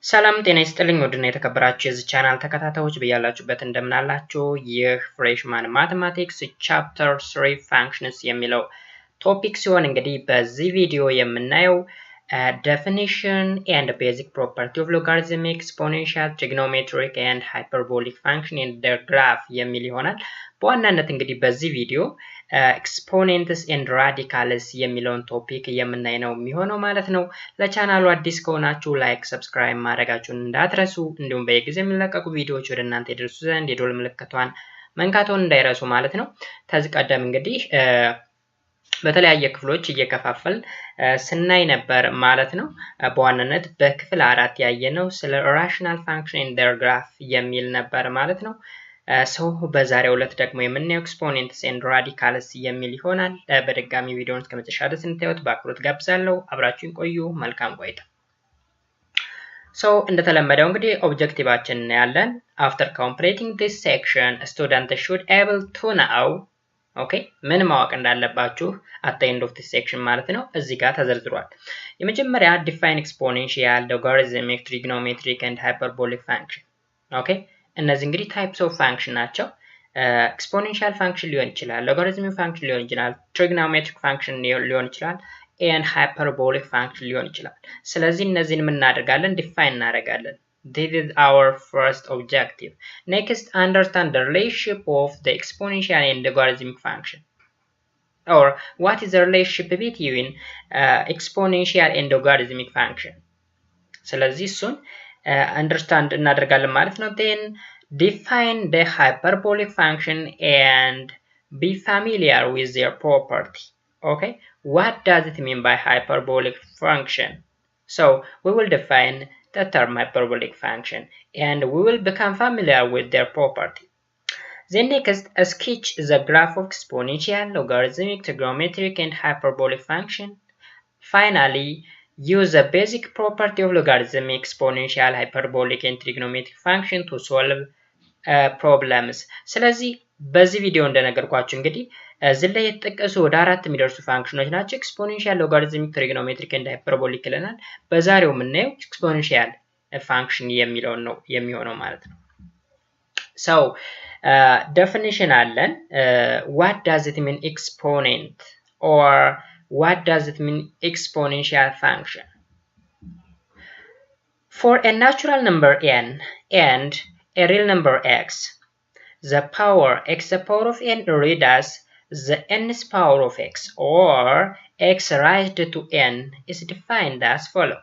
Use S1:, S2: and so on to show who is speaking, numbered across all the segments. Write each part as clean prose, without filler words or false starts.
S1: ሰላም ጤና ይስጥልኝ ወድና የተከበራችሁ የዚህ ቻናል ተከታታዮች በያላችሁበት እንደምናላችሁ ይህ ፍሬሽማን ማቴማቲክስ ቻፕተር 3 ፋንክሽንስ የሚለው ቶፒክ ሲሆን እንግዲህ በዚህ ቪዲዮ የምናየው definition and basic property of logarithm exponential trigonometric and hyperbolic function in their graph የሚል ይሆናል። በዋናነት እንግዲህ በዚህ ቪዲዮ exponents and radicals የሚለውን ቶፒክ የምናይ ነው የሚሆነው ማለት ነው። ለቻናሉ አዲስ ከሆናችሁ ላይክ ሰብስክራይብ ማድረጋችሁን እንዳትረሱ፣ እንዲሁም በየጊዜው የሚለቀቁ ቪዲዮዎች ወደ እናንተ ይደርሱ ዘንድ የደወል ምልክቷን መንካቶን እንዳይረሱ ማለት ነው። ከዚህ ቀደም እንግዲህ በተለያየ ክፍሎች እየከፋፈል ስናይ ነበር ማለት ነው። በዋናነት በክፍል 4 ያየነው ስለ rational function in their graph የሚል ነበር ማለት ነው። በዛሬው ዕለት ደግሞ የምናየው exponents and radicals የሚል ይሆናል። በድጋሚ ቪዲዮውን እስከመጨረሻ ድረስ እንድታዩት በአክብሮት ጋብዛለሁ። አብራችሁን ቆዩ። መልካም ቆይታ። እንደተለመደው እንግዲህ ኦብጀክቲቫችን እናያለን። after completing this section students should able to know ምን ማወቅ እንዳለባችሁ at the end of this section ማለት ነው እዚህ ጋር ተዘርዝሯል። የመጀመሪያ define exponential, logarithmic, trigonometric and hyperbolic function እነዚህ እንግዲህ types of function ናቸው። exponential function ሊሆን ይችላል፣ logarithmic function ሊሆን ይችላል፣ trigonometric function ሊሆን ይችላል and hyperbolic function ሊሆን ይችላል። ስለዚህ እነዚህን ምን እናደርጋለን? define እናደርጋለን። This is our first objective. Next, understand the relationship of the exponential and logarithmic function. Or what is the relationship between exponential and logarithmic function? ስለዚህ እሱን understand እናደርጋለን ማለት ነው። Then define the hyperbolic function and be familiar with their property. What does it mean by hyperbolic function? So we will define the term hyperbolic function and we will become familiar with their property. Then next, sketch the graph of exponential, logarithmic, trigonometric and hyperbolic function. Finally, use the basic property of logarithm, exponential, hyperbolic and trigonometric function to solve problems. ስለዚህ በዚህ ቪዲዮ እንደነገርኳችሁ እንግዲህ እዚህ ላይ የተጠቀሱ ወደ 4 የሚደርሱ ፋንክሽኖች ናቸው። ኤክስፖኔንሻል፣ ሎጋሪዝሚክ፣ ትሪጎኖሜትሪክ እና ሃይፐርቦሊክ ይለናል። በዛሬው የምናየው ኤክስፖኔንሻል ፋንክሽን የሚለውን ነው የሚሆነው ማለት ነው። definition አለን። what does it mean exponent or what does it mean exponential function? For a natural number n and a real number x, the power x the power of n read as the nth power of x, or x raised to n is defined as follow.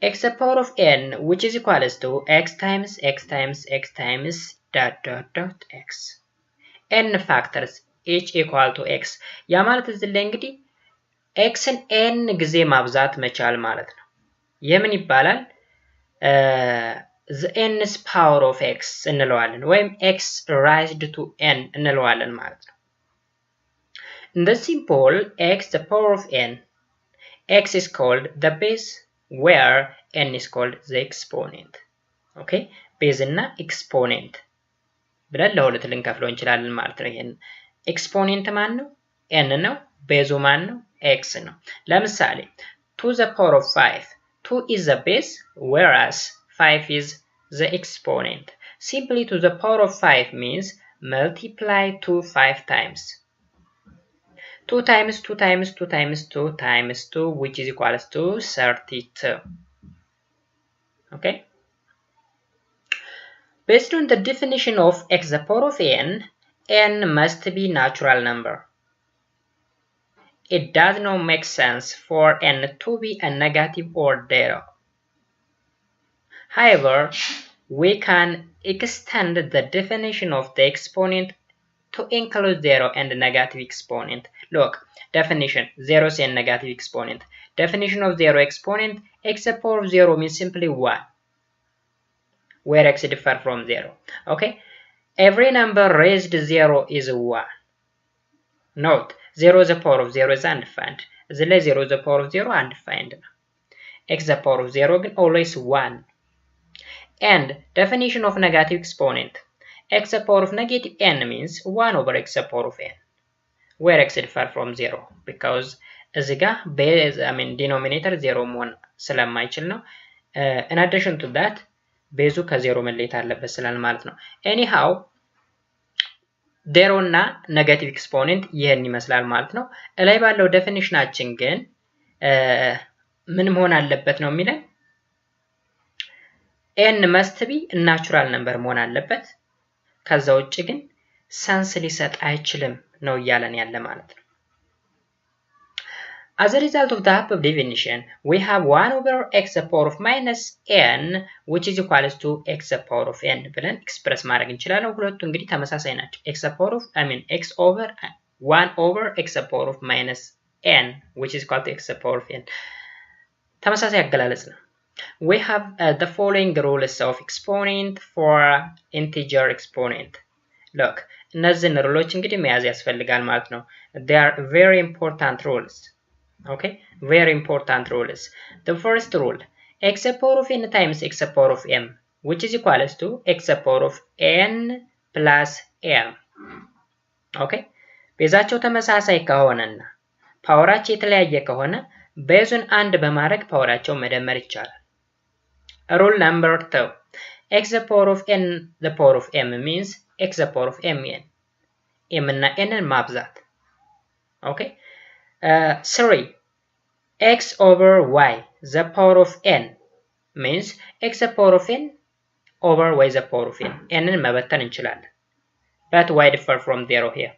S1: X the power of n, which is equals to x times x times x times dot dot dot x. n factors each equal to x. ያ ማለት እዚህ ላይ እንግዲህ xን n ጊዜ ማብዛት መቻል ማለት ነው። የምን ይባላል? the nth power of x እንለዋለን ወይም x raised to n እንለዋለን ማለት ነው። In the simple x the power of n, x is called the base where n is called the exponent. base እና exponent ብለን ለሁለት ልንከፍለው እንችላለን ማለት ነው። ይሄን exponent ማን ነው? n ነው። base ማን ነው? x ነው። ለምሳሌ 2 the power of 5, 2 is the base whereas 5 is the exponent. Simply 2 the power of 5 means multiply 2 5 times. 2 times 2 times 2 times 2 times 2 which is equals to 32. Based on the definition of x the power of n must be natural number. It does not make sense for n to be a negative or zero. However, we can extend the definition of the exponent to include zero and negative exponent. Look, definition, zeros and negative exponent. Definition of zero exponent, x the power of 0 means simply 1, where x differs from 0. Every number raised 0 is 1. Note, 0 the power of 0 is undefined. The 0 the power of 0 undefined. X the power of 0 is always 1. And definition of negative exponent, x the power of negative n means 1 over x the power of n, where x differs from 0 because እዚህ ጋር denominator 0 መሆን ስለማይችል ነው። in addition to that ቤዙ ከዜሮ መለየት አለበት ስላል ማለት ነው። anyhow ዜሮ እና ኔጌቲቭ ኤክስፖኔንት ይሄን ይመስላል ማለት ነው። ላይ ባለው ዴፊኒሽናችን ግን ምን መሆን አለበት ነው የሚለን n must be ናቹራል ነምበር መሆን አለበት። ከዛ ውጪ ግን ሰንስ ሊሰጥ አይችልም ነው እያለን ያለ ማለት ነው። As a result of the above definition, we have 1 over x to the power of minus n, which is equals to x to the power of n ብለን ኤክስፕረስ ማድረግ እንችላለን። ሁለቱ እንግዲህ ተመሳሳይ ናቸው። x to the power of x over 1 over x to the power of minus n, which is equal to x to the power of n. ተመሳሳይ አገላለጽ ነው። We have the following rules of exponent for integer exponent. Look, እነዚህን ሩሎች እንግዲህ መያዝ ያስፈልጋል ማለት ነው። They are very important rules. Okay, very important rules. The first rule, x to the power of n times x to the power of m, which is equals to x to the power of n plus m. Okay, ቤዛቸው ተመሳሳይ ከሆነና ፓወራቸው የተለያየ ከሆነ ቤዙን አንድ በማድረግ ፓወራቸው መደመር ይቻላል። Rule number 2, x to the power of n the power of m means x to the power of mn. m እና n ማብዛት። Okay, 3, x over y the power of n means x the power of n over y the power of n. n መበተን እንችላለን. But y differ from 0 here.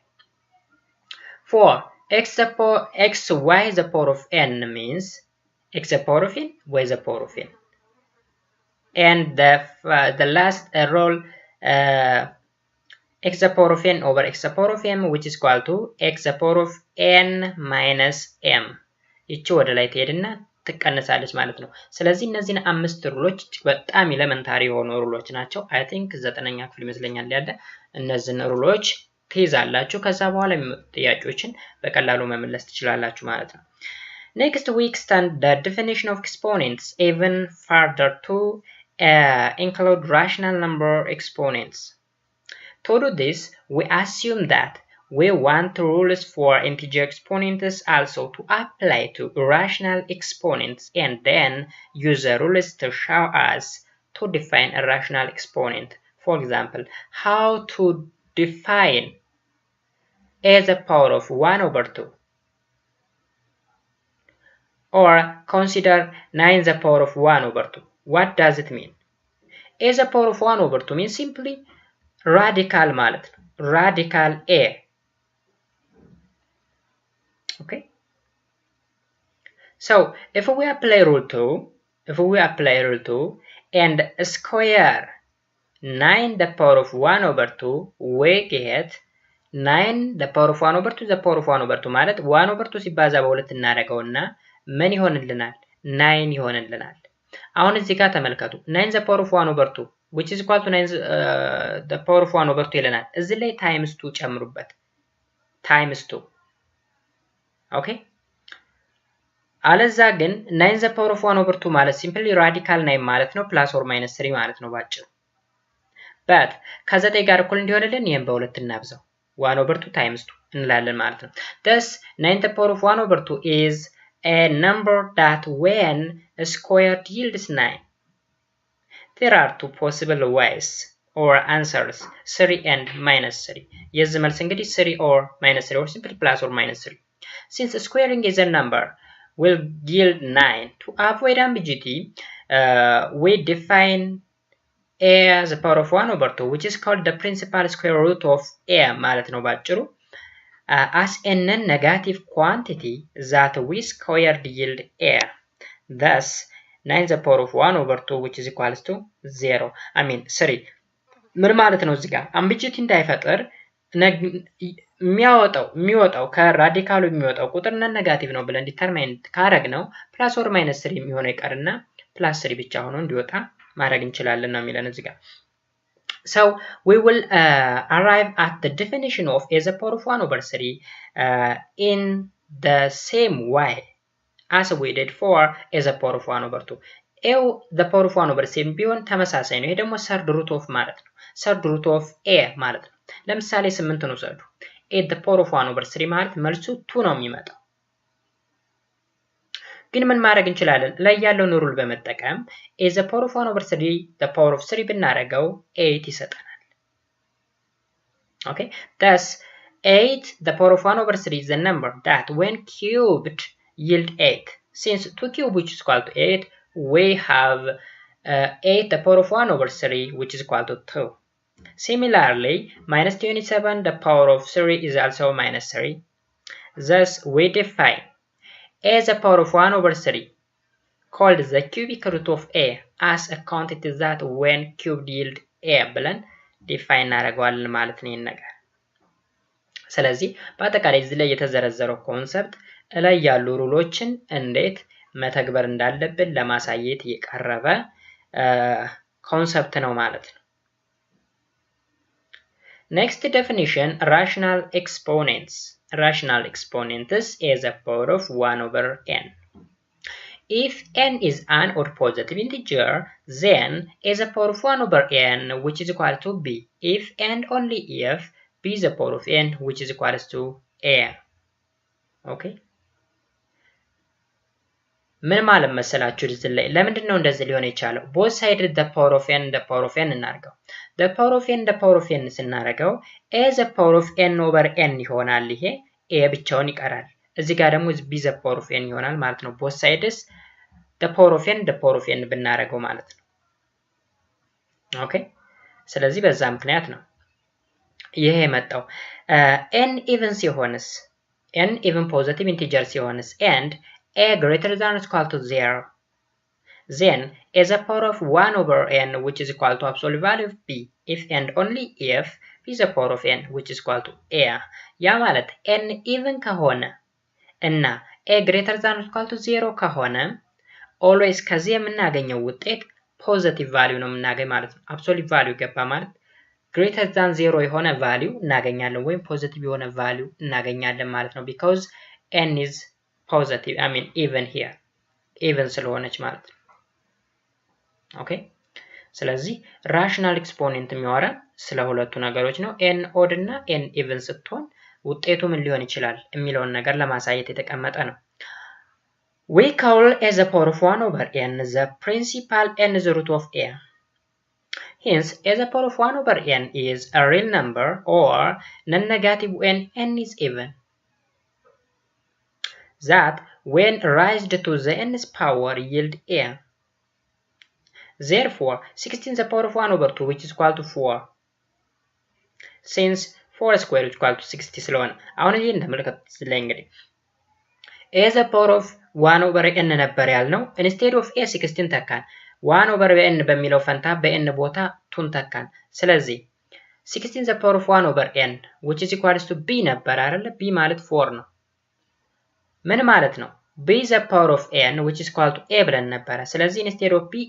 S1: 4, x y the power of n means x the power of n y the power of n. And the last rule, x the power of n over x the power of m, which is equal to x the power of n minus m. ይቺ ወደ ላይ ትሄድና ትቀነሳለች ማለት ነው። ስለዚህ እነዚህን አምስት ሩሎች በጣም ኤሌመንታሪ የሆኑ ሩሎች ናቸው። አይ ቲንክ 9ኛ ክፍል ይመስለኛል ያለ እነዚህን ሩሎች ትይዛላችሁ። ከዛ በኋላ የሚመጡ ጥያቄዎችን በቀላሉ መመለስ ትችላላችሁ ማለት ነው። Next we extend the definition of exponents even further to include rational number exponents. To do this, we assume that we want rules for integer exponents also to apply to rational exponents and then use the rules to show us to define a rational exponent. For example, how to define a to the power of 1 over 2. Or consider 9 to the power of 1 over 2. What does it mean? A to the power of 1 over 2 means simply radical ማለት ነው። Radical a. Okay. So if we apply rule 2, and square 9 the power of 1 over 2, we get 9 the power of 1 over 2 the power of 1 over 2 ማለት 1 over 2 ሲባዛ በሁለት እናደርገውና ምን ይሆንልናል? 9 ይሆንልናል። አሁን እዚህ ጋር ተመልከቱ 9 the power of 1 over 2 which is equal to 9 the power of 1 over 2 ይለናል። እዚህ ላይ times 2 ጨምሩበት times 2 ኦኬ። አለዛ ግን 9 the power of 1 over 2 ማለት simply radical 9 ማለት ነው plus or minus 3 ማለት ነው ባጭሩ። but ከ9 ጋር እኩል እንዲሆንልን ይሄን በሁለት እናብዛው 1 over 2 times 2 እንላለን ማለት ነው። thus 9 the power of 1 over 2 is a number that when squared yields 9. There are two possible ways or answers 3 and minus 3. የዚህ መልስ እንግዲህ 3 or minus 3 or simply plus or minus 3. Since squaring is a number will yield 9, to avoid ambiguity, we define a as the power of 1 over 2, which is called the principal square root of a ማለት ነው ባጭሩ, as a non-negative quantity that we squared yield a. Thus, 9 the power of 1 over 2, which is equals to 0. I mean, 3. ምን ማለት ነው እዚህ ጋር ambiguity እንዳይፈጠር የሚወጣው ከራዲካሉ የሚወጣው ቁጥር ኔጋቲቭ ነው ብለን ዲተርማይን ካረግ ነው ፕላስ ኦር ማይነስ 3 የሚሆነው ይቀርና ፕላስ 3 ብቻ ሆኖ እንዲወጣ ማድረግ እንችላለን ነው የሚለን እዚህ ጋር። So we will arrive at the definition of a to the power of 1 over 3 in the same way as we did for a to the power of 1 over 2. a the power of 1 over 7 ቢሆን ተመሳሳይ ነው። ይሄ ደግሞ third root of ማለት ነው። third root of a ማለት ነው። ለምሳሌ 8 ነው ሰዱ a the power of 1 over 3 ማለት መልሱ 2 ነው የሚመጣው። ግን ምን ማድረግ እንችላለን? ላይ ያለውን ሩል በመጠቀም a the power of 1 over 3 the power of 3 ብናደርገው 8 ይሰጠናል። okay, thus 8 the power of 1 over 3 is the number that when cubed yield 8. Since 2 cubed which is equal to 8, we have 8 the power of 1 over 3 which is equal to 2. Similarly, minus 27 the power of 3 is also minus 3. Thus, we define a the power of 1 over 3 called the cubic root of a as a quantity that when cubed yield a ብለን define እናደርገዋለን ማለት ነው ነገር። ስለዚህ በአጠቃላይ እዚህ ላይ የተዘረዘረው ኮንሰፕት ላይ ያሉ ሩሎችን እንዴት መተግበር እንዳለብን ለማሳየት የቀረበ ኮንሰፕት ነው ማለት ነው። Next definition, rational exponents. Rational exponents is a power of 1 over n. If n is an odd positive integer, then is a power of 1 over n which is equal to b. If and only if b is a power of n which is equal to a. Okay? ምን ማለት መሰላችሁ እዚህ ላይ ለምንድን ነው እንደዚህ ሊሆን የቻለው? both side the power of n እናርገው። the power of n ስናረገው a the power of n over n ይሆናል። ይሄ a ብቻውን ይቀራል። እዚህ ጋር ደግሞ b the power of n ይሆናል ማለት ነው። both sides the power of n ብናረገው ማለት ነው። ኦኬ ስለዚህ በዛ ምክንያት ነው ይሄ የመጣው። n even ሲሆንስ n even positive integer ሲሆንስ and a greater than or equal to 0, then a the power of 1 over n which is equal to absolute value of b if and only if b is the power of n which is equal to a. ያ ማለት n even ከሆነ እና a greater than or equal to 0 ከሆነ always ከዚህ የምናገኘው ውጤት ፖዚቲቭ ቫልዩ ነው የምናገኝ ማለት ነው። አብሶሉት ቫልዩ ገባ ማለት greater than 0 የሆነ ቫልዩ እናገኛለን ወይም ፖዚቲቭ የሆነ ቫልዩ እናገኛለን ማለት ነው because n is positive, I mean even here, even ስለሆነች ማለት ነው። ኦኬ ስለዚህ ራሽናል ኤክስፖኔንት የሚያወራ ስለ ሁለቱ ነገሮች ነው። n odd እና n even ስትሆን ውጤቱ ምን ሊሆን ይችላል የሚለውን ነገር ለማሳየት የተቀመጠ ነው። we call as a power of 1 over n the principal n is the root of a. Hence, as a power of 1 over n is a real number or non-negative when n is even. That when raised to the nth power yield a. Therefore, 16 the power of 1 over 2 which is equal to 4. Since 4 square is equal to 60 ስለሆነ አሁን ይሄን ተመልከቱ ስለኝ እንግዲህ a the power of 1 over n ነበር ያልነው instead of a 16 ተካን 1 over n በሚለው ፈንታ በn ቦታ 2 ተካን ስለዚህ 16 the power of 1 over n which is equal to b ነበር አይደል b ማለት 4 ነው ምን ማለት ነው b is the power of n which is equal to a ብለን ነበር ስለዚህ instead of b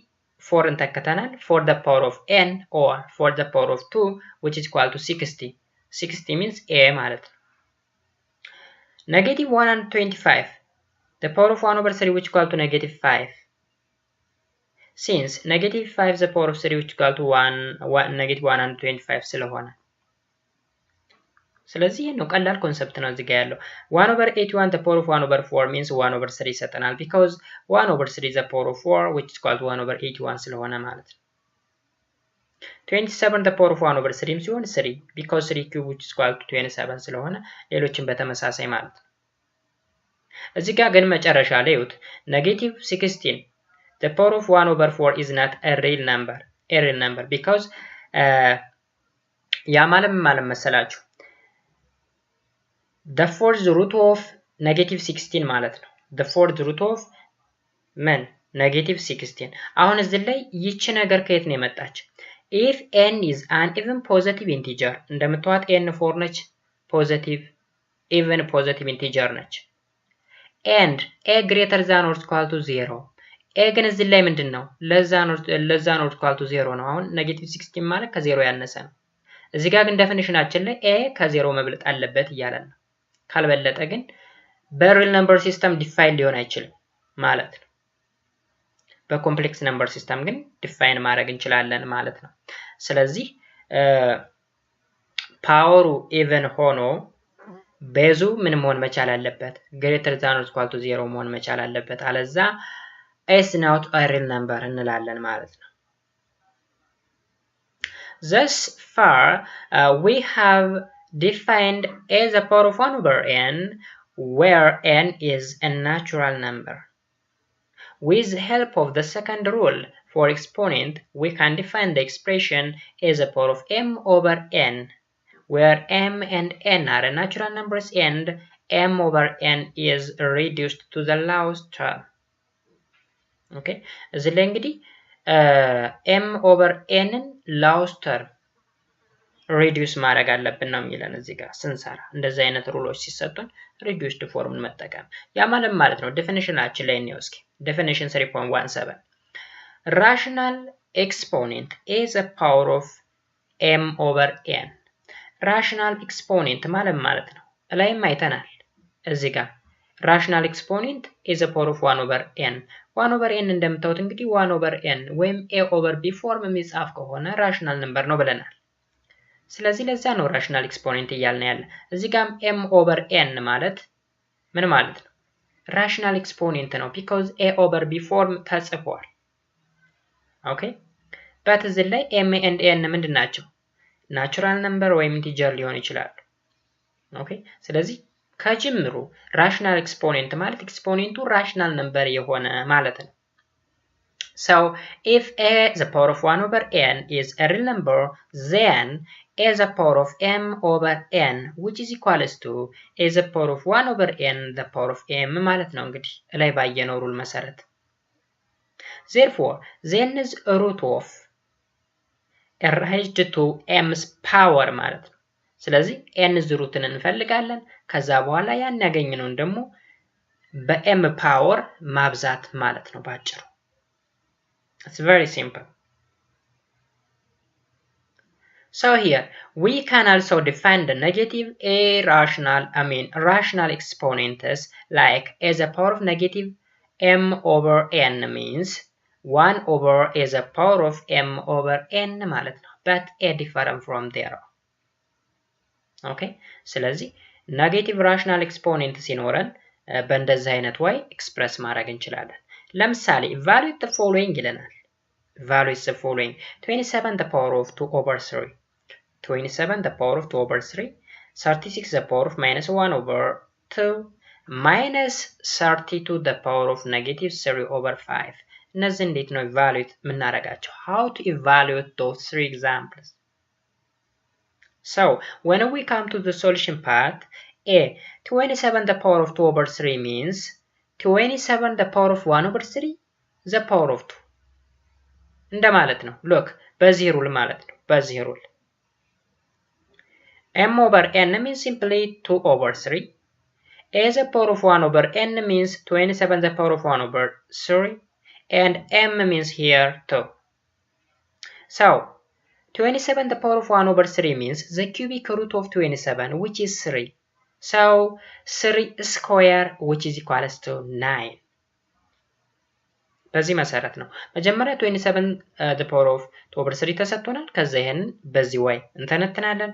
S1: 4 እንተከተናል for the power of n or for the power of 2 which is equal to 60 means a ማለት ነው negative 125 the power of 1 over 3 which is equal to negative 5 since negative 5 the power of 3 which is equal to 1 negative 125 ስለሆነ ስለዚህ ነው ቀላል ኮንሰፕት ነው እዚህ ጋር ያለው 1 over 81 the power of 1 over 4 means 1 over 3 ይሰጠናል because 1 over 3 is the power of 4 which is equal to 1 over 81 ስለሆነ ማለት ነው 27 the power of 1 over 3 ሲሆን 3 because 3 cube which is equal to 27 ስለሆነ ሌሎችን በተመሳሳይ ማለት ነው እዚህ ጋር ግን መጨረሻ ላይ ይሁት negative 16 the power of 1 over 4 is not a real number because ያ ማለት መሰላችሁ the fourth root of negative 16 ማለት ነው the fourth root of ምን negative 16 አሁን እዚህ ላይ ይቺ ነገር ከየት ነው የመጣች if n is an even positive integer እንደምታውቁት n 4 ነች positive even positive integer ነች and a greater than or equal to 0 a ግን እዚህ ላይ ምንድነው ለዛ ነው equal to 0 ነው አሁን negative 16 ማለት ከ0 ያነሰ ነው እዚህ ጋር ግን ዴፊኒሽናችን ላይ a ከ0 መብለጥ አለበት ይያላል ካልበለጠ ግን በሪል ነምበር ሲስተም ዲፋይን ሊሆን አይችልም ማለት ነው በኮምፕሌክስ ነምበር ሲስተም ግን ዲፋይን ማድረግ እንችላለን ማለት ነው ስለዚህ ፓወሩ ኢቨን ሆኖ ቤዙ ምን መሆን መቻል አለበት? greater than or equal to 0 መሆን መቻል አለበት። አለዛ is not a real number እንላለን ማለት ነው። Thus far, we have defined a the power of 1 over n, where n is a natural number. With the help of the second rule for exponent, we can define the expression as a power of m over n, where m and n are natural numbers and m over n is reduced to the lowest term. Okay, እዚህ ላይ እንግዲህ m over n lowest term reduce ማድረግ አለብን ነው የሚለን እዚህ ጋር ስንሰራ እንደዚህ አይነት ሩሎች ሲሰጡን reduced ፎርምን መጠቀም ያ ማለት ነው። ዴፊኒሽናችን ላይ ነው። እስኪ ዴፊኒሽን 3.17 rational exponent is a power of m over n rational exponent ማለት ነው። ላይም አይተናል እዚህ ጋር rational exponent is a power of 1 over n 1 over n እንደምታዩት እንግዲህ 1 over n ወይም a over b ፎርም የሚጻፍ ከሆነ rational number ነው ብለናል። ስለዚህ ለዛ ነው rational exponent እያልን ያለ። እዚህ ጋር m over n ማለት ምን ማለት ነው? rational exponent ነው because a over b ፎርም ተጽፏል። ኦኬ በት እዚህ ላይ m and n ምንድን ናቸው? ናቹራል ነምበር ወይም ኢንቲጀር ሊሆን ይችላል። ኦኬ ስለዚህ ከጅምሩ rational exponent ማለት ኤክስፖኔንቱ rational number የሆነ ማለት ነው። So if a the power of 1 over n is a real number, then a the power of m over n which is equals to a the power of 1 over n the power of m ማለት ነው እንግዲህ ላይ ባየነው ሩል መሰረት። Therefore, then is root of raised to m's power ማለት ነው። ስለዚህ n ሩትን እንፈልጋለን ከዛ በኋላ ያን ያገኘነውን ደግሞ በm ፓወር ማብዛት ማለት ነው ባጭሩ። It's very simple. So here we can also define the negative rational exponents like as a power of negative m over n means 1 over as a power of m over n ማለት ነው but a different from there. ኦኬ ስለዚህ ኔጌቲቭ ራሽናል ኤክስፖኔንት ሲኖረን በእንደዚህ አይነት way ኤክስፕረስ ማድረግ እንችላለን። ለምሳሌ evaluate the following ይለናል። evaluate the following 27 the power of 2 over 3 27 the power of 2 over 3 36 the power of minus 1 over 2 minus 32 the power of negative 3 over 5 እነዚህ እንዴት ነው evaluate የምናደርጋቸው? how to evaluate those three examples? So, when we come to the solution part, 27 the power of 2 over 3 means 27 the power of 1 over 3 the power of 2 እንደማለት ነው። look በዚህ ሩል ማለት ነው። በዚህ ሩል m over n means simply 2 over 3 a the power of 1 over n means 27 the power of 1 over 3 and m means here 2. So 27 the power of 1 over 3 means the cubic root of 27 which is 3. So 3 square which is equals to 9. በዚህ መሰረት ነው መጀመሪያ 27 the power of 2 over 3 ተሰጥቶናል። ከዛ ይሄን በዚህ way እንተነትናለን።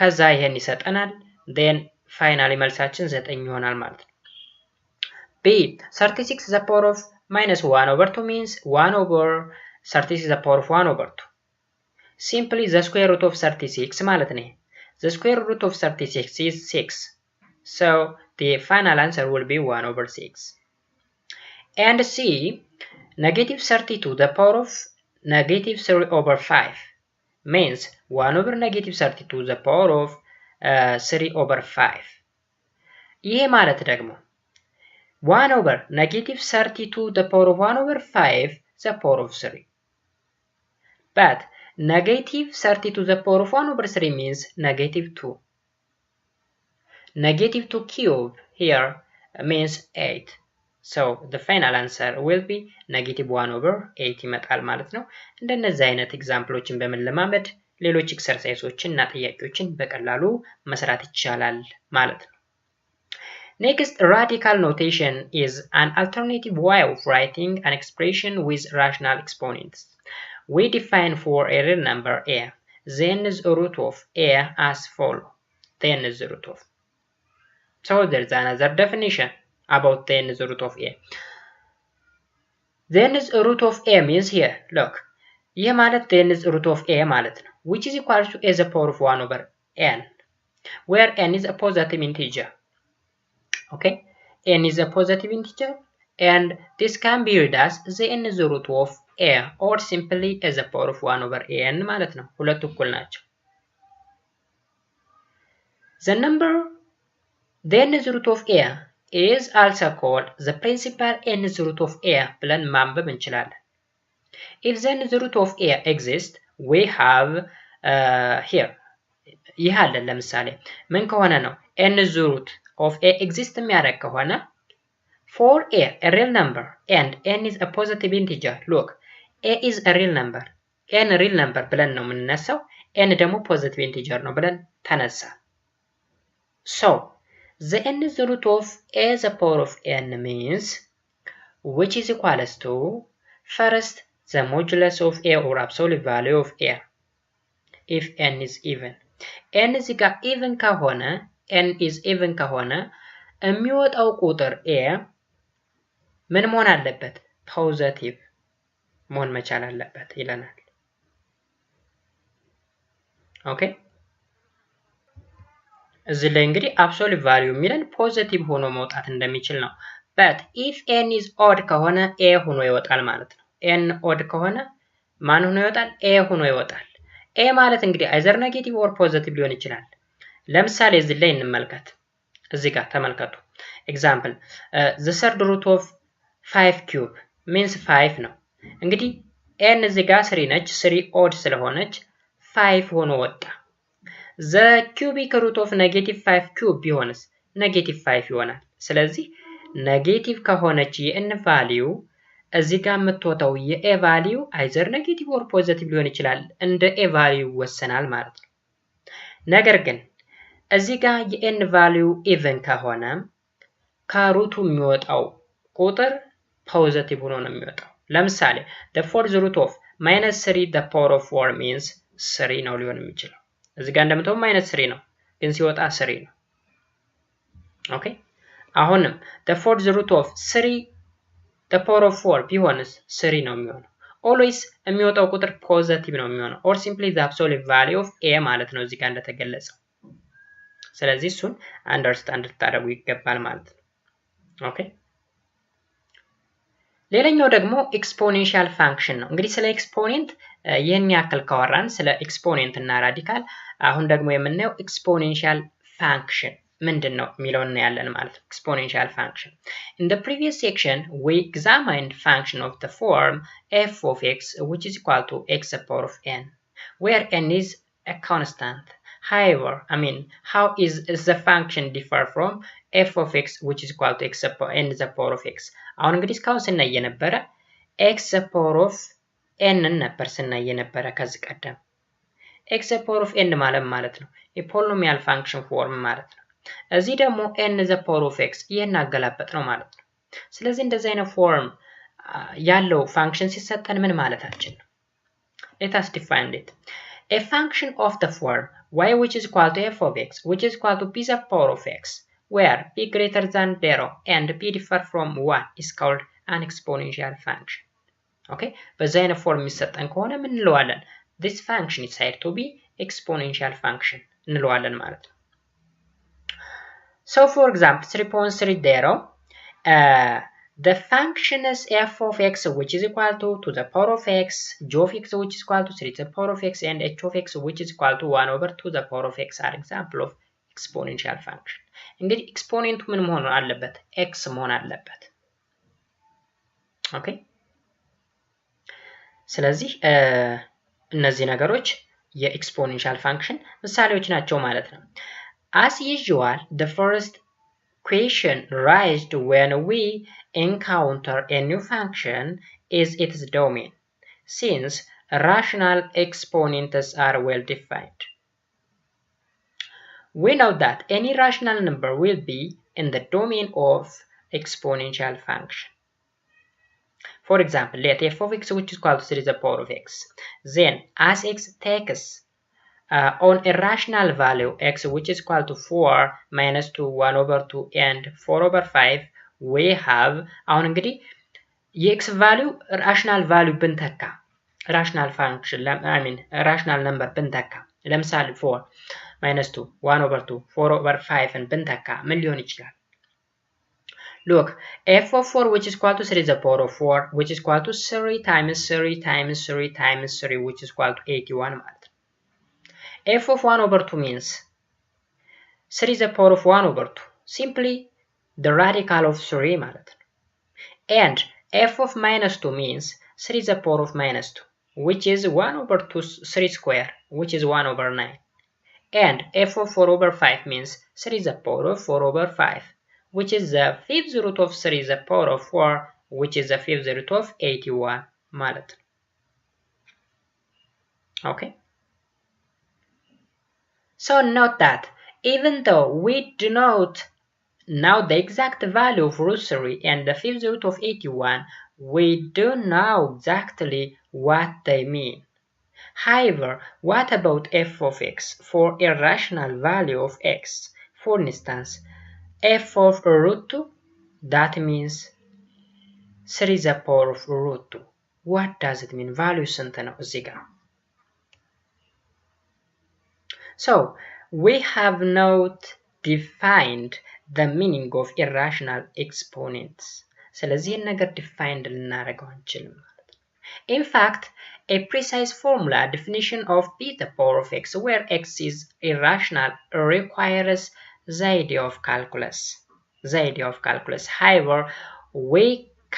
S1: ከዛ ይሄን ይሰጠናል። then finally መልሳችን 9 ይሆናል ማለት ነው። B 36 the power of minus 1 over 2 means 1 over 36 the power of 1 over 2. Simply the square root of 36 ማለት ነው። The square root of 36 is 6. So the final answer will be 1 over 6. And C, negative 32 the power of negative 3 over 5 means 1 over negative 32 the power of 3 over 5. ይሄ ማለት ደግሞ 1 over negative 32 the power of 1 over 5 the power of 3. But negative 30 to the power of 1 over 3 means negative 2. Negative 2 cube here means 8. So the final answer will be negative 1 over 8 ይመጣል ማለት ነው። እንደነዚህ አይነት ኤግዛምፕሎችን በመለማመድ ሌሎች ኤክሰርሳይሶችን እና ጥያቄዎችን በቀላሉ መስራት ይቻላል ማለት ነው። Next, radical notation is an alternative way of writing an expression with rational exponents. We define for a real number a, then is root of a as follows. Then is the root of. So there's another definition about the nth root of a. The nth root of a means here, look, ይህ ማለት the nth root of a ማለት ነው, which is equal to a the power of 1 over n, where n is a positive integer. Okay, n is a positive integer, and this can be read as the nth root of a, or simply as the power of 1 over n ማለት ነው. ሁለቱ እኩል ናቸው. The number the nth root of a is also called the principal nth root of a ብለን ማንበብ እንችላለን. If the nth root of a exists, we have here ይህ አለን ለምሳሌ ምን ከሆነ ነው nth root of a exist የሚያደርግ ከሆነ for a real number and n is a positive integer. Look, a is a real number, n real number ብለን ነው የምንነሳው, n ደግሞ positive integer ነው ብለን ተነሳ. So the nth root of a the power of n means which is equals to first the modulus of a or absolute value of a if n is even. n እዚህ ጋር even ከሆነ n is even ከሆነ የሚወጣው ቁጥር a ምን መሆን አለበት? ፖዚቲቭ መሆን መቻል አለበት ይለናል። ኦኬ እዚህ ላይ እንግዲህ absolute value የሚለን ፖዚቲቭ ሆኖ መውጣት እንደሚችል ነው። but if n is odd ከሆነ a ሆኖ ይወጣል ማለት ነው። n odd ከሆነ ማን ሆኖ ይወጣል? a ሆኖ ይወጣል። a ማለት እንግዲህ either ኔጌቲቭ or ፖዚቲቭ ሊሆን ይችላል። ለምሳሌ እዚህ ላይ እንመልከት። እዚህ ጋር ተመልከቱ። example the third root of 5 cube means 5 ነው። እንግዲህ n እዚህ ጋር 3 ነች፣ 3 odd ስለሆነች 5 ሆኖ ወጣ። the cubic root of negative 5 cube ቢሆንስ negative 5 ይሆናል። ስለዚህ ኔጌቲቭ ከሆነች የn value እዚህ ጋር የምትወጣው የa value either ኔጌቲቭ or ፖዚቲቭ ሊሆን ይችላል፣ እንደ a value ይወሰናል ማለት ነው። ነገር ግን እዚህ ጋር የn value even ከሆነ ከሩቱ የሚወጣው ቁጥር ፖዚቲቭ ሆኖ ነው የሚወጣው። ለምሳሌ the fourth root of -3 the power of 4 means 3 ነው ሊሆን የሚችለው። እዚህ ጋር እንደምታው -3 ነው፣ ግን ሲወጣ 3 ነው። ኦኬ አሁንም the fourth root of 3 the power of 4 ቢሆንስ 3 ነው የሚሆነው። always የሚወጣው ቁጥር ፖዚቲቭ ነው የሚሆነው, or simply the absolute value of a ማለት ነው እዚህ ጋር እንደተገለጸው። ስለዚህ እሱን አንደርስታንድ ልታደርጉ ይገባል ማለት ነው። ኦኬ ሌላኛው ደግሞ ኤክስፖኔንሻል ፋንክሽን ነው። እንግዲህ ስለ ኤክስፖኔንት ይህን ያክል ካወራን ስለ ኤክስፖኔንት እና ራዲካል፣ አሁን ደግሞ የምናየው ኤክስፖኔንሻል ፋንክሽን ምንድነው የሚለውን እናያለን ማለት ነው። ኤክስፖኔንሻል ፋንክሽን in the previous section we examined function of the form f of x which is equal to x to the power of n where n is a constant. However, how is the function differ from f of x which is equal to x to n to the power of x? አሁን እንግዲህ እስካሁን ስናይ የነበረ x to the power of n ነበር ስናይ የነበረ ከዚህ ቀደም። x to the power of n ማለት ነው የፖሊኖሚያል ፋንክሽን ፎርም ማለት ነው። እዚህ ደግሞ n to the power of x ይሄን አገላበጥ ነው ማለት ነው። ስለዚህ እንደዚህ አይነት ፎርም ያለው ፋንክሽን ሲሰጠን ምን ማለታችን ነው? Let us define it. A function of the form y which is equal to f of x which is equal to p to the power of x where p greater than 0 and p differ from 1 is called an exponential function. Okay, በዚህ አይነት ፎርም የሚሰጠን ከሆነ ምን እንለዋለን? This function is said to be exponential function እንለዋለን ማለት ነው። So for example 3.30 the function is f of x which is equal to the power of x, g of x which is equal to 3 to the power of x, and h of x which is equal to 1 over 2 to the power of x are example of exponential function. እንግዲህ ኤክስፖኔንቱ ምን መሆን አለበት? x መሆን አለበት። ኦኬ ስለዚህ እነዚህ ነገሮች የኤክስፖኔንሻል ፋንክሽን ምሳሌዎች ናቸው ማለት ነው። As usual, the first question raised when we encounter a new function is its domain, since rational exponents are well defined. We know that any rational number will be in the domain of exponential function. For example, let f of x which is equal to 3 to the power of x. Then, as x takes on a rational value x which is equal to 4 minus 2 1 over 2 and 4 over 5 we have አሁን እንግዲህ የx value rational value ብንተካ rational function I mean rational number ብንተካ ለምሳሌ 4 minus 2 1 over 2 4 over 5 ብንተካ ምን ሊሆን ይችላል? Look, f of 4 which is equal to 3 to the power of 4 which is equal to 3 times 3 times 3 times 3 which is equal to 81 ማለት ነው። f of 1 over 2 means 3 to the power of 1 over 2 simply the radical of 3 ማለት ነው። And f of minus 2 means 3 to the power of minus 2 which is 1 over 2 3 square which is 1 over 9. And f of 4 over 5 means 3 to the power of 4 over 5 which is the fifth root of 3 to the power of 4 which is the fifth root of 81 ማለት ነው። Okay. So note that even though we do not know the exact value of root 3 and the fifth root of 81, we do know exactly what they mean. However, what about f of x for a rational value of x? For instance, f of root 2, that means 3 to the power of root 2. What does it mean? Value ስንት ነው እዚህ ጋር? So, we have not defined the meaning of irrational exponents. ስለዚህ ነገር defined ልናደርገው አንችልም ማለት ነው። In fact, a precise formula definition of b to the power of x where x is irrational requires the idea of calculus. However, we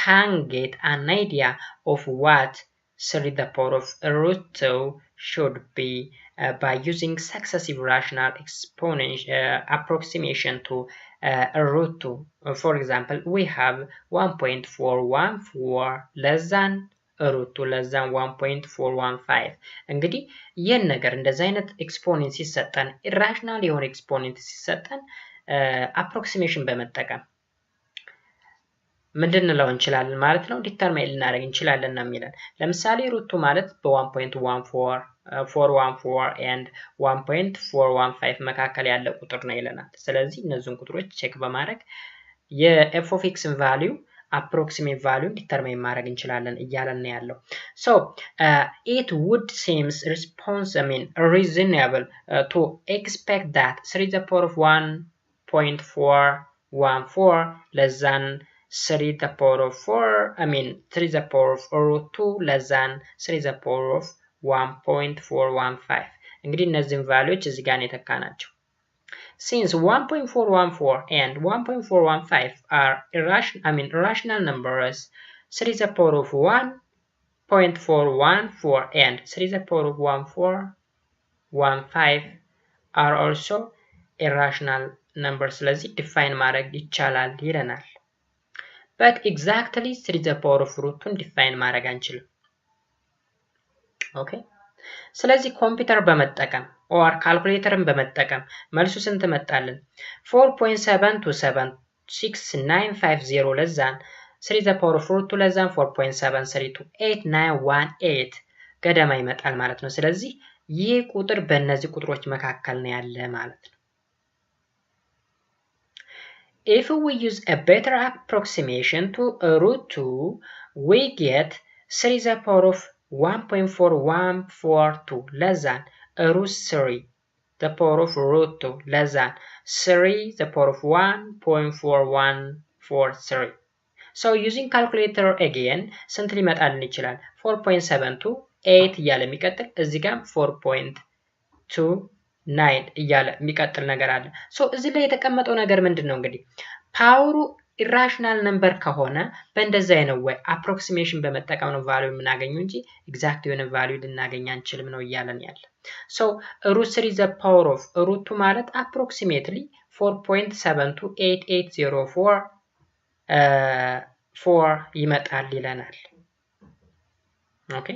S1: can get an idea of what 3 to the power of root 2 should be by using successive rational exponent approximation to root 2. For example, we have 1.414 less than root 2 less than 1.415. እንግዲህ ይህን ነገር እንደዚህ አይነት ኤክስፖኔንት ሲሰጠን ኢራሽናል የሆነ ኤክስፖኔንት ሲሰጠን አፕሮክሲሜሽን በመጠቀም ምንድን ነው እንችላለን ማለት ነው ዲተርማይን ልናደርግ እንችላለን ነው የሚለን። ለምሳሌ ሩቱ ማለት በ1.414 and 1.415 መካከል ያለ ቁጥር ነው ይለናል። ስለዚህ እነዚህን ቁጥሮች ቼክ በማድረግ የf of x value approximate value ዲተርማይን ማድረግ እንችላለን እያለን ያለው። So it would seems reasonable to expect that 3 to the power of 1.414 less than 3 to the power of 3 to the power of root 2 less than 3 to the power of 1.415 እንግዲህ እነዚህን ቫልዩዎች እዚህ ጋር የተካናቸው since 1.414 and 1.415 are irrational numbers 3 to the power of 1.414 and 3 to the power of 1.415 are also irrational numbers ስለዚህ define ማድረግ ይቻላል ይለናል። But exactly 3 to the power of root 2 define ማድረግ አንችልም። Okay. ስለዚህ ኮምፒውተር በመጠቀም or ካልኩሌተርን በመጠቀም መልሱ ስንት መጣልን? 4.7276950 less than 3 to the power of root 2 less than 4.7328918 ገደማ ይመጣል ማለት ነው። ስለዚህ ይህ ቁጥር በእነዚህ ቁጥሮች መካከል ነው ያለ ማለት ነው። If we use a better approximation to root 2, we get 3 to the power of 1.4142 less than root 3 the power of root 2 less than 3 the power of 1.4143. So using calculator again ስንት ሊመጣልን ይችላል? 4.72 8 እያለ የሚቀጥል እዚህ ጋር 4.29 እያለ የሚቀጥል ነገር አለ። ሶ እዚህ ላይ የተቀመጠው ነገር ምንድነው እንግዲህ ፓወሩ ኢራሽናል ነምበር ከሆነ በእንደዛ አይነት ወይ አፕሮክሲሜሽን በመጠቀም ነው ቫልዩ የምናገኘው እንጂ ኤግዛክት የሆነ ቫልዩ ልናገኝ አንችልም ነው እያለን ያለ። ሶ root 3 the power of root 2 ማለት approximately 4.728804 ይመጣል ይለናል። ኦኬ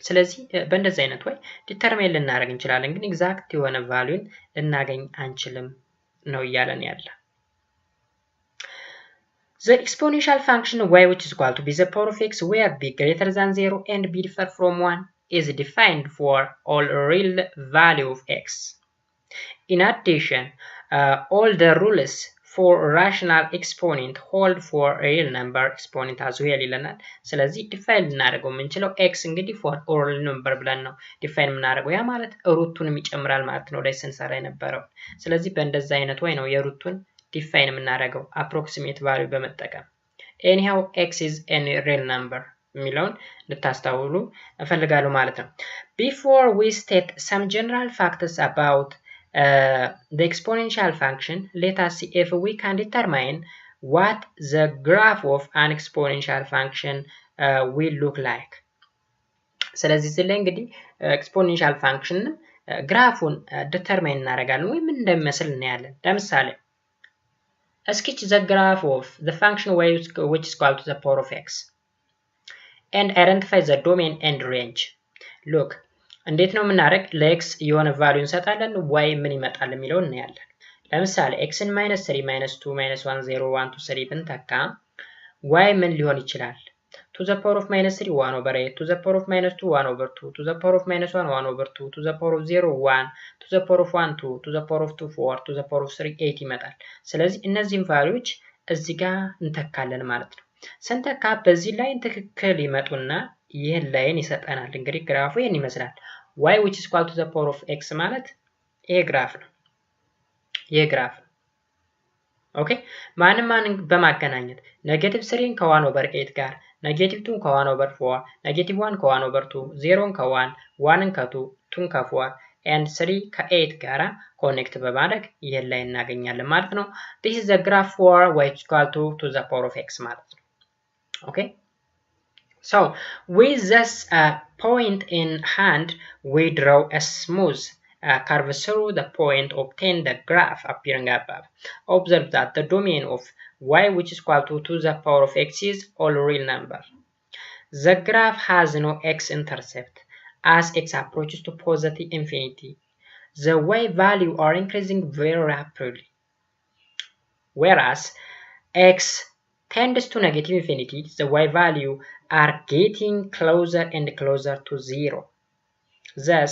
S1: ስለዚህ በእንደዛ አይነት ወይ ዲተርማይን ልናደርግ እንችላለን ግን ኤግዛክት የሆነ ቫልዩን ልናገኝ አንችልም ነው እያለን ያለ። The exponential function y which is equal to b the power of x where b greater than 0 and b differ from 1 is defined for all real value of x. In addition, all the rules for rational exponent hold for real number exponent as well ይለናል። ስለዚህ ዲፋይን ልናደርገው የምንችለው x እንግዲህ for all real number ብለን ነው ዲፋይን የምናደርገው። ያ ማለት ሩቱንም ይጨምራል ማለት ነው ላይ ስንሰራ የነበረው። ስለዚህ በእንደዛ አይነት ወይ ነው የሩቱን ዲፋይን የምናደርገው approximate value በመጠቀም። anyhow x is any real number የሚለውን ልታስተውሉ እፈልጋለሁ ማለት ነው። before we state some general facts about the exponential function, let us see if we can determine what the graph of an exponential function will look like. ስለዚህ እዚህ ላይ እንግዲህ exponential function ግራፉን determine እናደርጋለን ወይ ምን እንደሚመስል እናያለን። ለምሳሌ sketch the graph of the function which is equal to the power of x and identify the domain and range. look እንዴት ነው የምናደርግ? ለኤክስ የሆነ ቫልዩ እንሰጣለን y ምን ይመጣል የሚለው እናያለን። ለምሳሌ x ን -3 -2 -1 0 1 2 3 ብንተካ y ምን ሊሆን ይችላል? to the power of -3 1 over 8 to the power of -2 1 over 2 to the power of -1 1 over 2 to the power of 0 1 to the power of 1 2 to the power of 2 4 to the power of 3 8 ይመጣል። ስለዚህ እነዚህን ቫልዩዎች እዚህ ጋር እንተካለን ማለት ነው። ስንተካ በዚህ ላይን ትክክል ይመጡና ይሄን ላይን ይሰጠናል። እንግዲህ ግራፉ ይሄን ይመስላል። y which is equal to the power of x ማለት ይሄ ግራፍ ነው። ይሄ ግራፍ ኦኬ። ማንን በማገናኘት -3 ከ1 over 8 ጋር -2 ከ1 over 4 -1 ከ1 over 2 0 ከ1 1 ከ2 2 ከ4 and 3 ከ8 ጋራ ኮኔክት በማድረግ ይሄን ላይ እናገኛለን ማለት ነው። this is the graph for y is equal to the power of x ማለት ነው። ኦኬ so with this point in hand we draw a smooth curve through the point obtain the graph appearing above. Observe that the domain of y which is equal to the power of x is all real number. The graph has no x-intercept as x approaches to positive infinity. The y value are increasing very rapidly, whereas x tends to negative infinity. The y value are getting closer and closer to 0. Thus,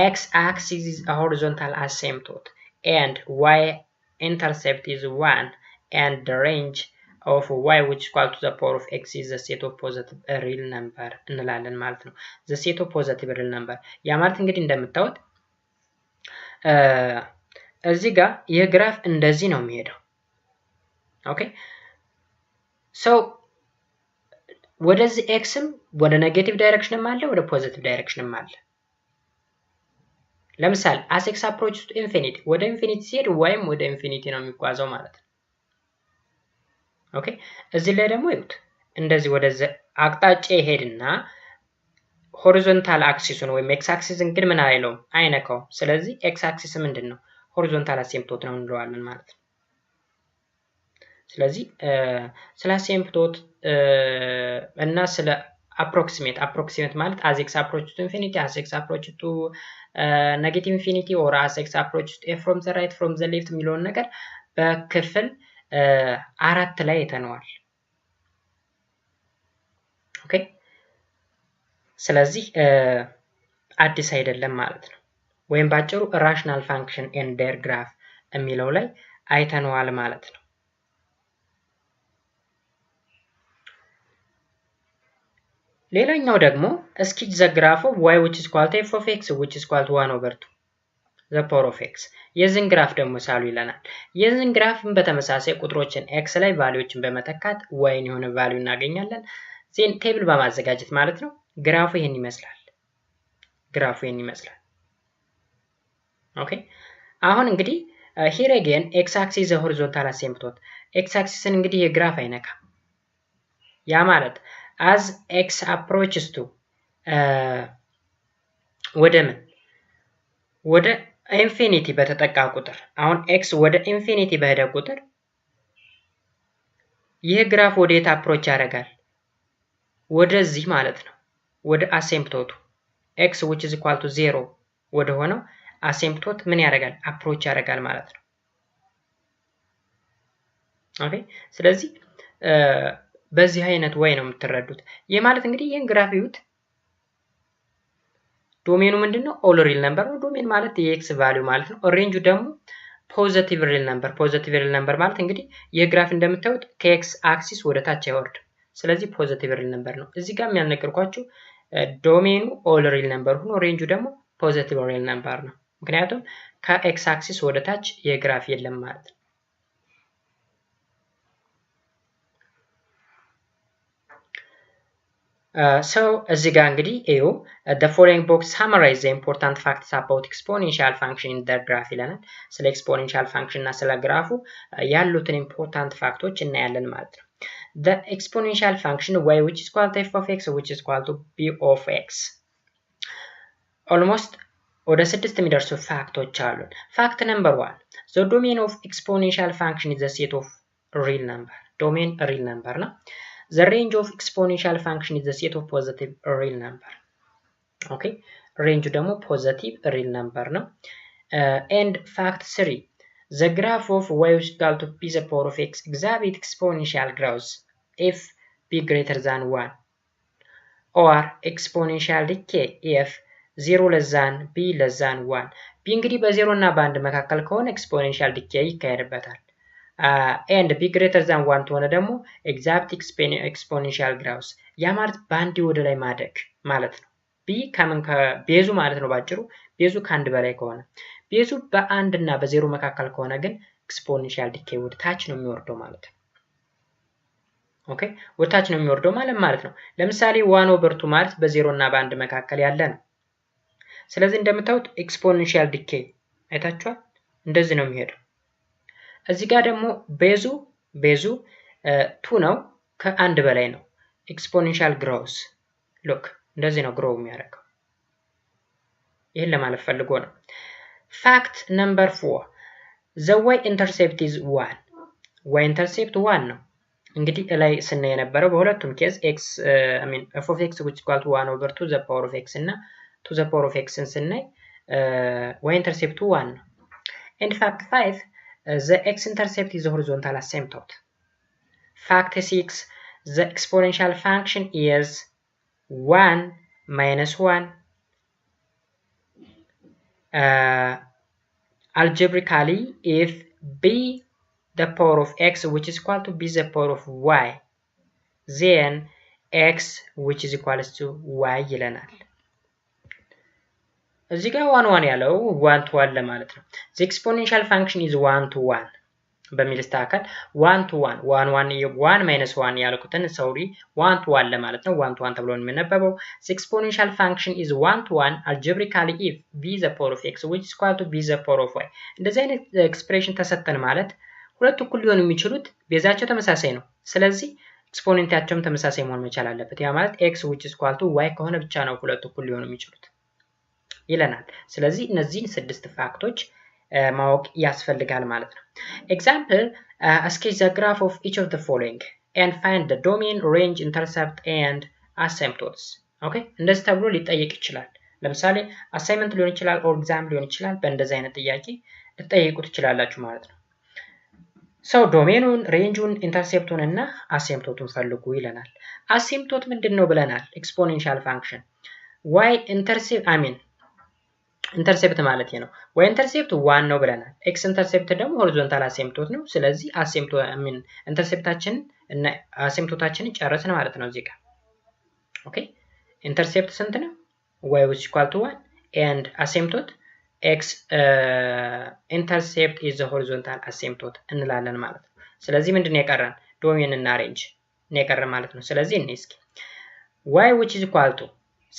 S1: x-axis is a horizontal asymptote and y-intercept is 1 and the range of y which is equal to the power of x is the set of positive real number እንላለን ማለት ነው። the set of positive real number ያ ማለት እንግዲህ እንደምታዩት እዚህ ጋር ይሄ ግራፍ እንደዚህ ነው የሚሄደው። ኦኬ so ወደዚህ ኤክስም ወደ ኔጌቲቭ ዳይሬክሽንም አለ ወደ ፖዚቲቭ ዳይሬክሽንም አለ። ለምሳሌ as x approaches to infinity ወደ ኢንፊኒቲ ሲሄድ ወይም ወደ ኢንፊኒቲ ነው የሚጓዘው ማለት ነው። ኦኬ እዚህ ላይ ደግሞ ይሁት እንደዚህ ወደዛ አቅጣጫ ይሄድና ሆሪዞንታል አክሲሱን ወይም ኤክስ አክሲስን ግን ምን አይለውም አይነካው። ስለዚህ ኤክስ አክሲስ ምንድነው ሆሪዞንታል አሲምፕቶት ነው እንለዋለን ማለት ነው። ስለዚህ ስለ አሲምፕቶት እና ስለ approximate ማለት as x approaches to infinity, as x approaches to negative infinity or as x approaches to f from the right from the left የሚለውን ነገር በክፍል 4 ላይ ተነዋል። ኦኬ ስለዚህ አዲስ አይደለም ማለት ነው። ወይም ባጭሩ rational function and their graph የሚለው ላይ አይተነዋል ማለት ነው። ሌላኛው ደግሞ sketch the graph of y which is equal to f of x which is equal to 1 over 2 the power of x የዚህን ግራፍ ደግሞ ሳሉ ይለናል። የዚህን ግራፍን በተመሳሳይ ቁጥሮችን x ላይ ቫልዩዎችን በመተካት y የሆነ ቫልዩ እናገኛለን። ዜን ቴብል በማዘጋጀት ማለት ነው። ግራፉ ይሄን ይመስላል። ኦኬ አሁን እንግዲህ here again x axis is a horizontal asymptote. x axis እንግዲህ የግራፍ አይነካም። ያ ማለት as x approaches to ወደ ኢንፊኒቲ በተጠቃ ቁጥር አሁን x ወደ ኢንፊኒቲ በሄደ ቁጥር ይህ ግራፍ ወዴት አፕሮች ያደርጋል? ወደዚህ ማለት ነው። ወደ አሲምፕቶቱ x which is equal to 0 ወደ ሆነው አሲምፕቶት ምን ያደርጋል? አፕሮች ያደርጋል ማለት ነው። ኦኬ ስለዚህ በዚህ አይነት ወይ ነው የምትረዱት። ይሄ ማለት እንግዲህ ይሄን ግራፍ ይዩት ዶሜኑ ምንድነው ኦል ሪል ነምበር ነው ዶሜን ማለት የኤክስ ቫልዩ ማለት ነው ሬንጁ ደግሞ ፖዚቲቭ ሪል ነምበር ማለት እንግዲህ የግራፍ እንደምታዩት ከኤክስ አክሲስ ወደ ታች አይወርድም ስለዚህ ፖዚቲቭ ሪል ነምበር ነው እዚህ ጋር የሚያነገርኳችሁ ዶሜኑ ኦል ሪል ነምበር ሆኖ ሬንጁ ደግሞ ፖዚቲቭ ሪል ነምበር ነው ምክንያቱም ከኤክስ አክሲስ ወደ ታች የግራፍ የለም ማለት ነው so እዚህ ጋር እንግዲህ እዩ the following box summarize the important facts about exponential function in the graph ይለናል ስለ exponential function እና ስለ ግራፉ ያሉትን important ፋክቶች እናያለን ማለት ነው the exponential function y which is equal to f of x which is equal to b of x almost ወደ 6 የሚደርሱ ፋክቶች አሉን fact number 1 the domain of exponential function is the set of real number domain real number ነው The range of exponential function is the set of positive real number. Okay, range ደግሞ positive real number ነው. And fact 3. The graph of y is equal to p the power of x exhibit exponential growth if p greater than 1 or exponential decay if 0 less than p less than 1. p እንግዲህ በ0 እና በ1 መካከል ከሆነ exponential decay ይካሄድበታል. and b greater than 1 ተሆነ ደግሞ exact exponential growth ያ ማለት ባንዲ ወደ ላይ ማደግ ማለት ነው b ከምን ከቤዙ ማለት ነው ባጭሩ ቤዙ ከአንድ በላይ ከሆነ ቤዙ በ1 እና በ0 መካከል ከሆነ ግን exponential decay ወደ ታች ነው የሚወርደው ማለት ነው ኦኬ ወደ ታች ነው የሚወርደው ማለት ነው ለምሳሌ 1 over 2 ማለት በ0 እና በ1 መካከል ያለ ነው ስለዚህ እንደምታዩት exponential decay አይታችኋል እንደዚህ ነው የሚሄደው እዚህ ጋር ደግሞ ቤዙ 2 ነው ከአንድ በላይ ነው exponential growth look እንደዚህ ነው grow የሚያደርገው ይሄን ለማለት ፈልጎ ነው fact number 4 the y-intercept is 1 y-intercept 1 ነው እንግዲህ ላይ ስናይ የነበረው በሁለቱም ኬዝ x f of x which equal to 1 over 2 the power of x እና to the power of x ስናይ y-intercept 1 ነው and fact 5 the x-intercept is the horizontal asymptote. Fact 6. The exponential function is 1 minus 1. Algebraically, if b the power of x which is equal to b the power of y, then x which is equal to y ይለናል። እዚህ ጋር 1 ያለው 1 to 1 ለማለት ነው the exponential function is 1 to 1 በሚል ተካከል 1 to 1 1 minus 1 ያልኩትን sorry 1 to 1 ለማለት ነው 1 to 1 ተብሎ ነው የሚነበበው the exponential function is 1 to 1 algebraically if b the power of x which is equal to b the power of y እንደዚህ አይነት ኤክስፕሬሽን ተሰጠን ማለት ሁለቱ እኩል ሊሆኑ የሚችሉት ቤዛቸው ተመሳሳይ ነው ስለዚህ ኤክስፖኔንታቸውም ተመሳሳይ መሆን መቻል አለበት ያ ማለት x which is equal to y ከሆነ ብቻ ነው ሁለቱ እኩል ሊሆኑ የሚችሉት ይለናል ስለዚህ እነዚህን 6 ፋክቶች ማወቅ ያስፈልጋል ማለት ነው example sketch the graph of each of the following and find the domain range intercept and asymptotes okay እንደዚህ ተብሎ ሊጠየቅ ይችላል ለምሳሌ አሳይመንት ሊሆን ይችላል or exam ሊሆን ይችላል በእንደዚህ አይነት ጥያቄ ልትጠይቁት ትችላላችሁ ማለት ነው so ዶሜኑን ሬንጁን ኢንተርሴፕቱን እና አሲምፕቶቱን ፈልጉ ይለናል አሲምፕቶት ምንድነው ብለናል ኤክስፖኔንሻል ፋንክሽን y intercept ኢንተርሴፕት ማለት ነው y ኢንተርሴፕት 1 ነው ብለናል x ኢንተርሴፕት ደግሞ ሆሪዞንታል አሲምፕቶት ነው ስለዚህ አሲምፕቶት ኢንተርሴፕታችን እና አሲምፕቶታችንን ጨረስን ማለት ነው እዚህ ጋር ኦኬ ኢንተርሴፕት ስንት ነው y which equal to 1 and asymptote x intercept is the horizontal asymptote እንላለን ማለት ነው ስለዚህ ምንድነው የቀረን ዶሜን እና ሬንጅ ነው የቀረን ማለት ነው ስለዚህ እስኪ y which is equal to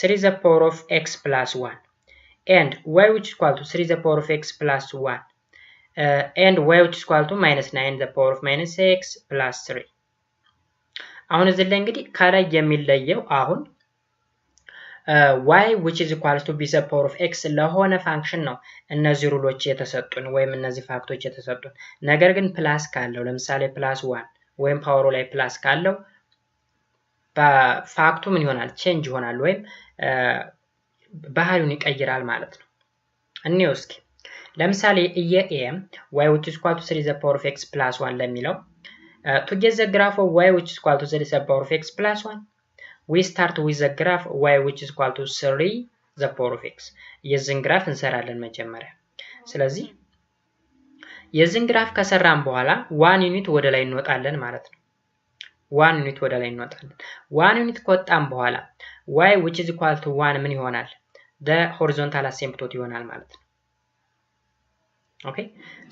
S1: 3 the power of x plus 1 and y which is equal to 3 the power of x plus 1 and y which is equal to minus 9 the power of minus x plus 3 አሁን እዚህ ላይ እንግዲህ ከላይ የሚለየው አሁን y which is equal to b the power of x ለሆነ ፋንክሽን ነው እነዚህ ሩሎች የተሰጡን ወይም እነዚህ ፋክቶች የተሰጡን ነገር ግን ፕላስ ካለው ለምሳሌ ፕላስ 1 ወይም ፓወሩ ላይ ፕላስ ካለው በፋክቱ ምን ይሆናል ቼንጅ ይሆናል ወይም ባህሪውን ይቀይራል ማለት ነው እንየው እስኪ ለምሳሌ a y which is equal to 3 the power of x plus 1 ለሚለው to get the graph of y which is equal to 3 the power of x plus 1 we start with the graph y which is equal to 3 the power of x የዚህን ግራፍ እንሰራለን መጀመሪያ ስለዚህ የዚህን ግራፍ ከሰራን በኋላ 1 ዩኒት ወደ ላይ እንወጣለን ማለት ነው 1 ዩኒት ወደ ላይ እንወጣለን 1 ዩኒት ከወጣን በኋላ y which is equal to 1 ምን ይሆናል the horizontal asymptote ይሆናል ማለት ነው okay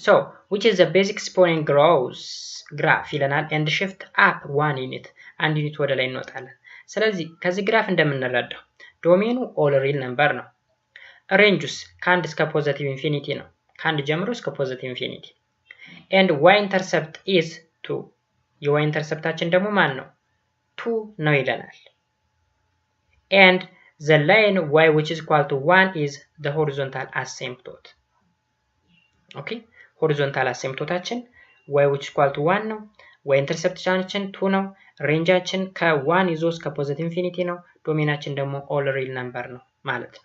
S1: so which is the basic exponent grows graph ይለናል and shift up 1 unit 1 ዩኒት ወደ ላይ እንወጣለን ስለዚህ ከዚህ ግራፍ እንደምንረዳው ዶሜኑ all real number ነው ሬንጁስ ከአንድ እስከ ፖዚቲቭ ኢንፊኒቲ ነው ከአንድ ጀምሮ እስከ ፖዚቲቭ ኢንፊኒቲ and y intercept is 2 y interceptአችን ደግሞ ማን ነው 2 ነው ይለናል and the line y which is equal to 1 is the horizontal asymptote okay horizontal asymptoteአችን y which is equal to 1 ነው y interceptአችን 2 ነው ሬንጃችን ከ1 ይዞ እስከ ፖዚቲቭ ኢንፊኒቲ ነው ዶሜናችን ደግሞ all real number ነው ማለት ነው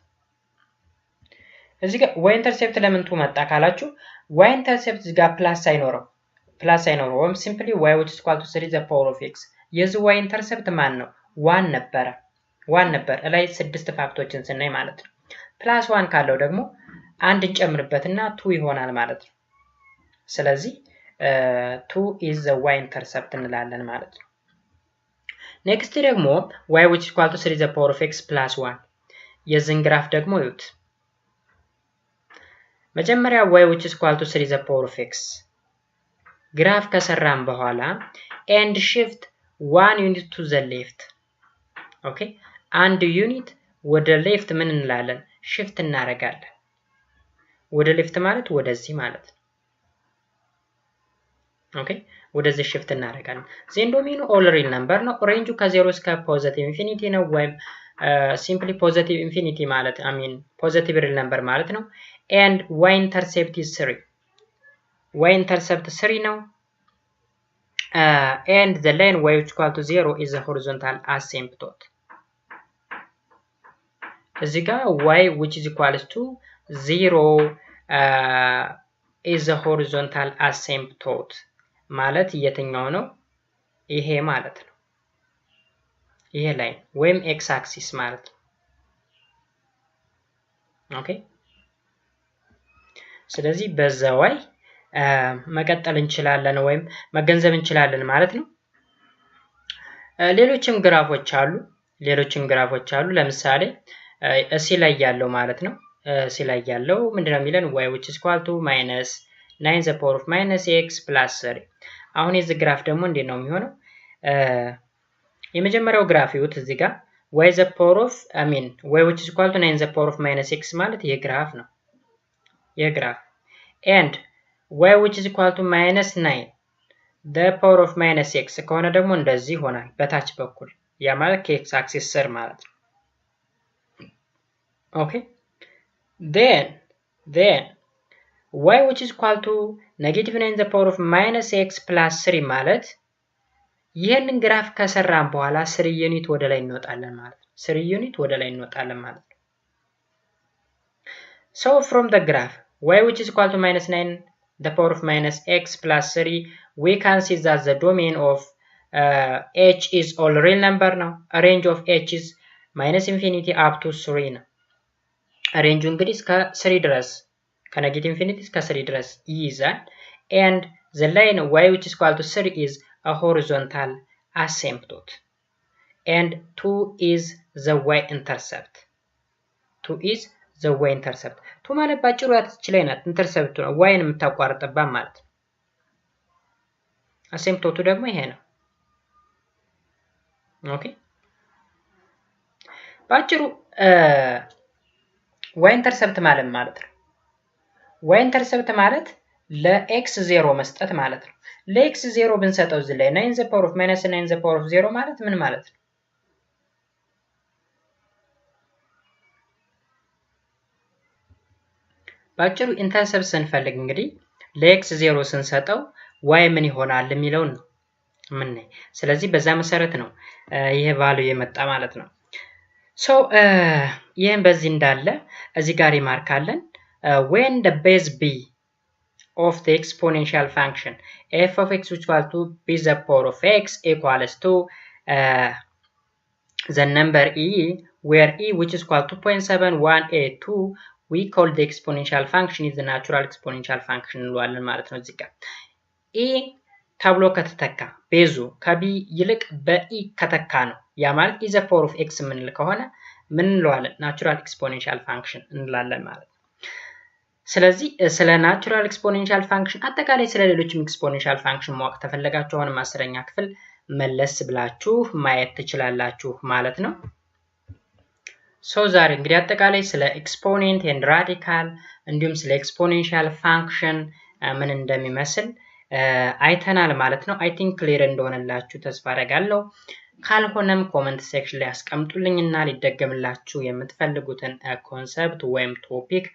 S1: እዚህ ጋር y intercept ለምን መጣ ካላችሁ y intercept እዚህ ጋር ፕላስ አይኖርም ወይም simply y which is equal to 3 the power of x የዚህ y intercept ማን ነው 1 ነበር ላይ 6 ፋክቶችን ስናይ ማለት ነው ፕላስ 1 ካለው ደግሞ አንድ እንጨምርበትና 2 ይሆናል ማለት ነው ስለዚህ 2 is the y intercept እንላለን ማለት ነው next ደግሞ y which is equal to 3 the power of x plus 1 የዚህን ግራፍ ደግሞ ይዩት መጀመሪያ y which is equal to 3 the power of x ግራፍ ከሰራን በኋላ and shift 1 unit to the left okay and unit ወደ left ምን እንላለን shift እናረጋለን ወደ left ማለት ወደዚህ ማለት ነው okay ወደዚህ shift እናረጋለን then ዶሜኑ all real number ነው ሬንጁ ከ0 እስከ ፖዚቲቭ ኢንፊኒቲ ነው ወይም simply positive infinity ማለት I mean positive real number ማለት ነው and y intercept is 3 y intercept 3 ነው and the line y which equal to 0 is a horizontal asymptote እዚህ ጋር y which is equal to 0 is a horizontal asymptote ማለት የትኛው ነው ይሄ ማለት ነው ይሄ ላይን ወይም x axis ማለት ነው ኦኬ ስለዚህ በዛው መቀጠል እንችላለን ወይም መገንዘብ እንችላለን ማለት ነው ሌሎችም ግራፎች አሉ ለምሳሌ እሲ ላይ ያለው ማለት ነው እሲ ላይ ያለው ምንድነው የሚለን y which is equal to minus 9 the power of minus x plus 3 አሁን የዚህ ግራፍ ደግሞ እንዴት ነው የሚሆነው የመጀመሪያው ግራፍ ይሁት እዚህ ጋር y the power of I mean y which is equal to 9 the power of minus x ማለት ይሄ ግራፍ ነው ይሄ ግራፍ and y which is equal to minus 9 the power of minus x ከሆነ ደግሞ እንደዚህ ይሆናል በታች በኩል ያ ማለት ከx axis ስር ማለት ነው okay then y which is equal to negative 9 the power of minus x plus 3 ማለት ይሄንን ግራፍ ከሰራን በኋላ 3 ዩኒት ወደ ላይ እንወጣለን ማለት ነው 3 ዩኒት ወደ ላይ እንወጣለን ማለት ነው so from the graph y which is equal to minus 9 the power of minus x plus 3 we can see that the domain of h is all real number now a range of h is minus infinity up to 3 ነው range እንግዲህ እስከ 3 ድረስ ከኔጌቲቭ ኢንፊኒቲ እስከ 3 ድረስ ይይዛል and the line y which is equal to 3 is a horizontal asymptote and 2 is the y intercept 2 is the y intercept 2 ማለት ባጭሩ ያትች ላይ ናት ኢንተርሰፕት ነው y ን የምታቋርጥባት ማለት አሲምፕቶቱ ደግሞ ይሄ ነው ኦኬ ባጭሩ y intercept ማለት ነው y intercept ማለት ለx 0 መስጠት ማለት ነው ለx 0 ብንሰጠው እዚህ ላይ 9 the power of minus 9 the power of 0 ማለት ምን ማለት ነው ባጭሩ ኢንተርሰፕት ስንፈልግ እንግዲህ ለx 0 ስንሰጠው y ምን ይሆናል የሚለው ነው ምን ነው ስለዚህ በዛ መሰረት ነው ይሄ ቫልዩ የመጣ ማለት ነው so ይሄን በዚህ እንዳለ እዚህ ጋር ይማርካለን when the base b of the exponential function f of x which equal to b the power of x equals to the number e where e which is equal to 2.71a2 we call the exponential function is the natural exponential function እንለዋለን ማለት ነው። እዚህ ጋር e ተብሎ ከተተካ ቤዙ ከb ይልቅ በe ከተካ ነው። ያ ማለት is a power of x ምንል ከሆነ ምን እንለዋለን? natural exponential function እንላለን ማለት ነው። ስለዚህ ስለ ናቹራል ኤክስፖኔንሻል ፋንክሽን አጠቃላይ ስለ ሌሎችም ኤክስፖኔንሻል ፋንክሽን ማወቅ ተፈለጋችሁ አሁን ማስተረኛ ክፍል መለስ ብላችሁ ማየት ትችላላችሁ ማለት ነው። ዛሬ እንግዲህ አጠቃላይ ስለ ኤክስፖኔንት ኤንድ ራዲካል እንዲሁም ስለ ኤክስፖኔንሻል ፋንክሽን ምን እንደሚመስል አይተናል ማለት ነው። አይ ቲንክ ክሊር እንደሆነላችሁ ተስፋ አደርጋለሁ። ካልሆነም ኮሜንት ሴክሽን ላይ አስቀምጡልኝና ሊደገምላችሁ የምትፈልጉትን ኮንሰፕት ወይም ቶፒክ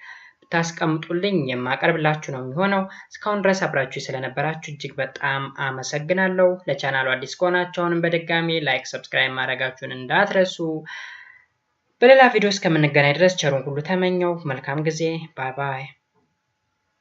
S1: ታስቀምጡልኝ የማቀርብላችሁ ነው የሚሆነው። እስካሁን ድረስ አብራችሁ ስለነበራችሁ እጅግ በጣም አመሰግናለሁ። ለቻናሉ አዲስ ከሆናችሁ አሁንም በድጋሚ ላይክ፣ ሰብስክራይብ ማድረጋችሁን እንዳትረሱ። በሌላ ቪዲዮ እስከምንገናኝ ድረስ ቸሩን ሁሉ ተመኘው። መልካም ጊዜ። ባይ ባይ።